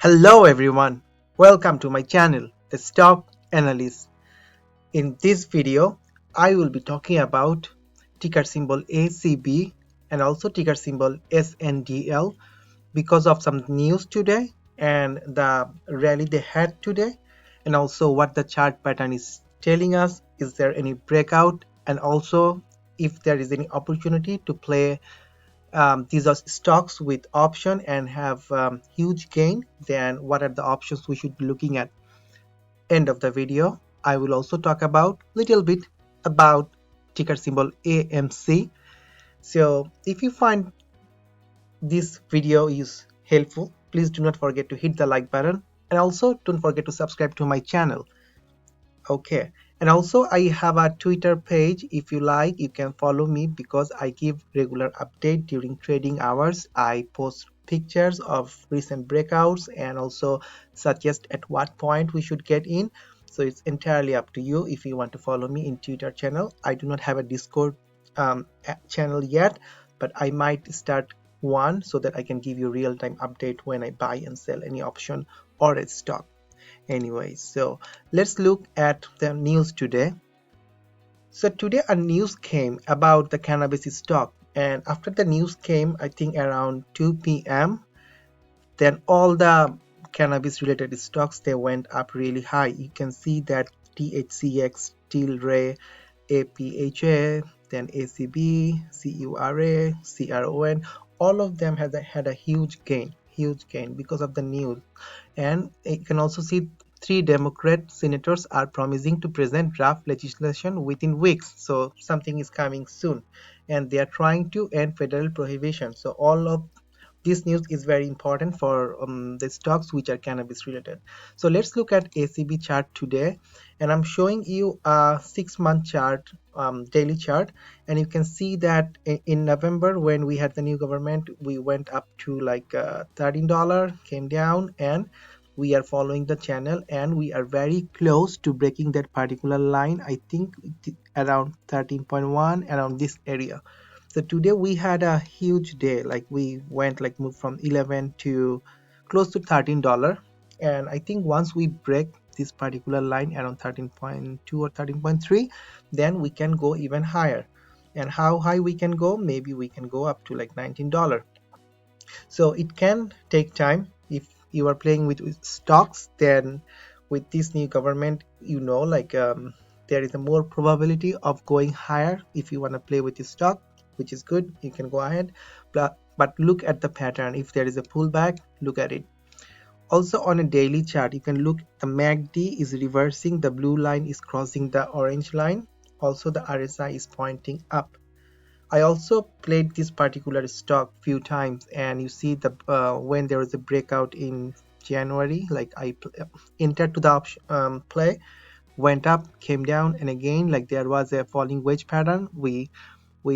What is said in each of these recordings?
Hello everyone, welcome to my channel, The Stock Analyst. In this video, I will be talking about ticker symbol ACB and also ticker symbol SNDL because of some news today and the rally they had today, and also what the chart pattern is telling us. Is there any breakout, and also if there is any opportunity to play these are stocks with option and have huge gain, then what are the options we should be looking at? End of the video, I will also talk about little bit about ticker symbol AMC. So if you find this video is helpful, please do not forget to hit the like button, and also don't forget to subscribe to my channel. Okay, and also I have a Twitter page. If you like, you can follow me because I give regular update during trading hours. I post pictures of recent breakouts and also suggest at what point we should get in. So it's entirely up to you if you want to follow me in Twitter channel. I do not have a Discord channel yet, but I might start one so that I can give you real-time update when I buy and sell any option or a stock. Anyway, so let's look at the news today. So today a news came about the cannabis stock, and after the news came, I think around 2 p.m., then all the cannabis related stocks, they went up really high. You can see that THCX, Tilray, APHA, then ACB, CURA, CRON, all of them had a huge gain because of the news. And you can also see 3 Democrat senators are promising to present draft legislation within weeks. So something is coming soon, and they are trying to end federal prohibition. So all of this news is very important for the stocks which are cannabis related. So let's look at ACB chart today, and I'm showing you a 6-month chart, daily chart, and you can see that in November when we had the new government, we went up to like $13, came down, and we are following the channel, and we are very close to breaking that particular line. I think around 13.1, around this area. So today we had a huge day, like we went like moved from 11 to close to $13, and I think once we break this particular line around 13.2 or 13.3, then we can go even higher. And how high we can go? Maybe we can go up to like $19. So it can take time. If you are playing with stocks, then with this new government, there is a more probability of going higher. If you want to play with the stock, which is good, you can go ahead, but look at the pattern. If there is a pullback, look at it. Also on a daily chart, you can look, the MACD is reversing, the blue line is crossing the orange line, also the RSI is pointing up. I also played this particular stock few times, and you see the when there was a breakout in January, like I entered to the option play, went up, came down, and again like there was a falling wedge pattern. We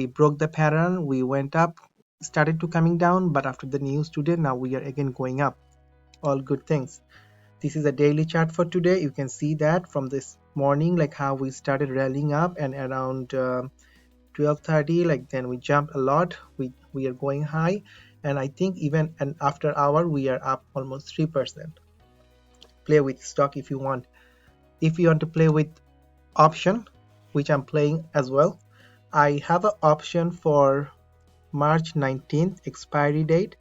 broke the pattern, we went up, started to coming down, but after the news today, now we are again going up. All good things. This is a daily chart for today. You can see that from this morning, like how we started rallying up, and around 12:30, like then we jumped a lot. We are going high, and I think even and after hour we are up almost 3%. Play with stock if you want. If you want to play with option, which I'm playing as well, I have an option for March 19th expiry date,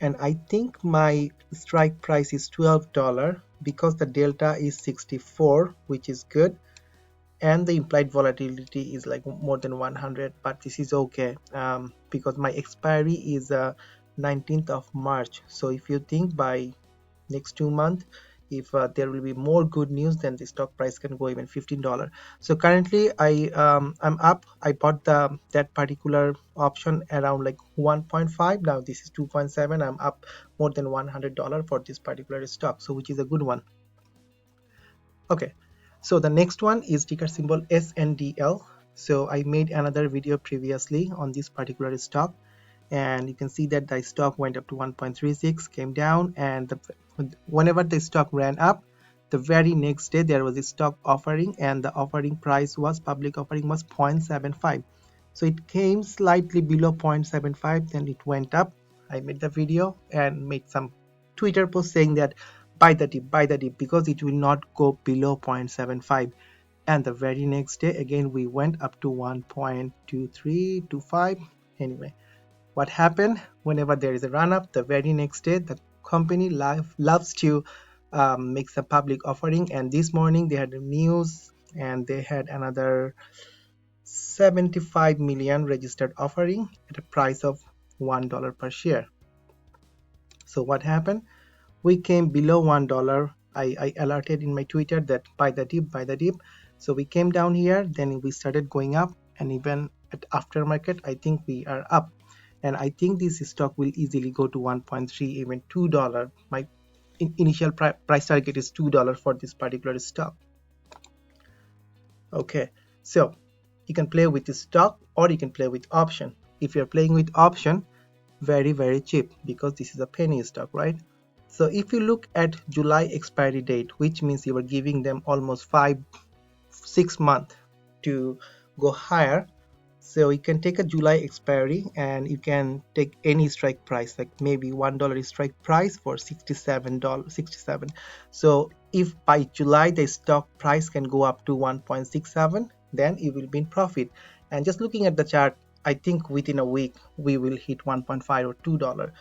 and I think my strike price is $12 because the delta is 64, which is good, and the implied volatility is like more than 100, but this is okay because my expiry is 19th of March. So if you think by next 2 months, if there will be more good news, then the stock price can go even $15. So currently I'm up. I bought that particular option around like 1.5. Now this is 2.7. I'm up more than $100 for this particular stock, so which is a good one. Okay, so the next one is ticker symbol SNDL. So I made another video previously on this particular stock, and you can see that the stock went up to 1.36, came down, and whenever the stock ran up, the very next day there was a stock offering, and the offering price was, public offering was 0.75. So it came slightly below 0.75, then it went up. I made the video and made some Twitter post saying that buy the dip because it will not go below 0.75. And the very next day again we went up to 1.2325. Anyway, what happened? Whenever there is a run up, the very next day the company loves to make some public offering, and this morning they had a news and they had another 75 million registered offering at a price of $1 per share. So what happened? We came below $1. I alerted in my Twitter that buy the dip. So we came down here, then we started going up, and even at aftermarket I think we are up, and I think this stock will easily go to 1.3, even $2. My initial price target is $2 for this particular stock. Okay, so you can play with the stock or you can play with option. If you're playing with option, very cheap, because this is a penny stock, right? So if you look at July expiry date, which means you are giving them almost 5-6 months to go higher. So you can take a July expiry and you can take any strike price, like maybe $1 strike price for $67. So if by July the stock price can go up to 1.67, then you will be in profit. And just looking at the chart, I think within a week we will hit 1.5 or $2.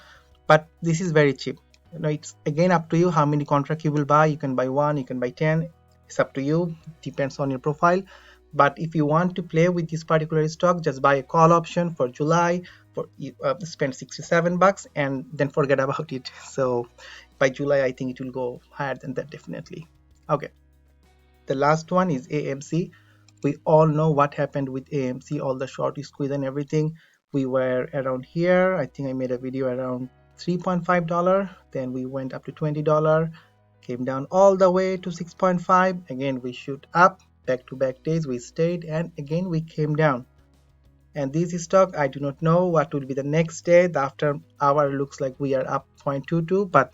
But this is very cheap. It's again up to you how many contract you will buy. You can buy 1, you can buy 10. It's up to you, depends on your profile. But if you want to play with this particular stock, just buy a call option for July, for spend $67 and then forget about it. So by July I think it will go higher than that, definitely. Okay, the last one is AMC. We all know what happened with AMC, all the short squeeze and everything. We were around here. I think I made a video around $3.5, then we went up to $20, came down all the way to 6.5. again we shoot up, back-to-back days we stayed, and again we came down. And this stock, I do not know what will be the next day. The after hour looks like we are up 0.22, but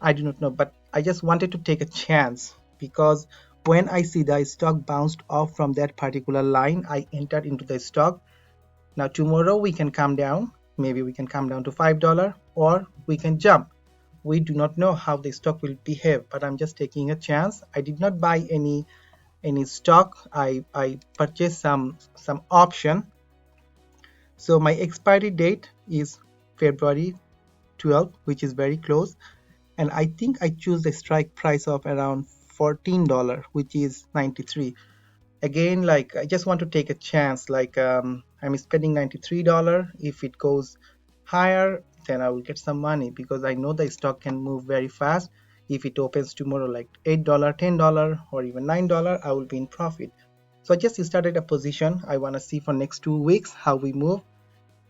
I do not know. But I just wanted to take a chance, because when I see the stock bounced off from that particular line, I entered into the stock. Now tomorrow we can come down, maybe we can come down to $5, or we can jump. We do not know how the stock will behave, but I'm just taking a chance. I did not buy any stock. I purchased some option. So my expiry date is February 12, which is very close, and I think I choose the strike price of around $14, which is 93. Again, like, I just want to take a chance, like I'm spending $93. If it goes higher, then I will get some money, because I know the stock can move very fast. If it opens tomorrow like $8, $10, or even $9, I will be in profit. So I just started a position. I want to see for next 2 weeks how we move.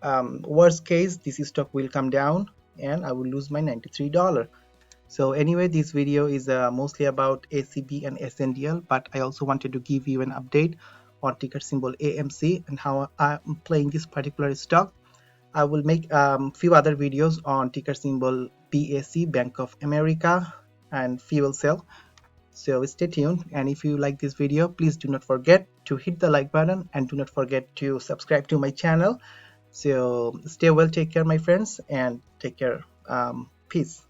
Worst case, this stock will come down and I will lose my $93. So anyway, this video is mostly about Acb and SNDL, but I also wanted to give you an update on ticker symbol AMC and how I'm playing this particular stock. I will make few other videos on ticker symbol BAC, Bank of America, and fuel cell. So stay tuned, and if you like this video, please do not forget to hit the like button and do not forget to subscribe to my channel. So stay well, take care my friends, and take care. Peace.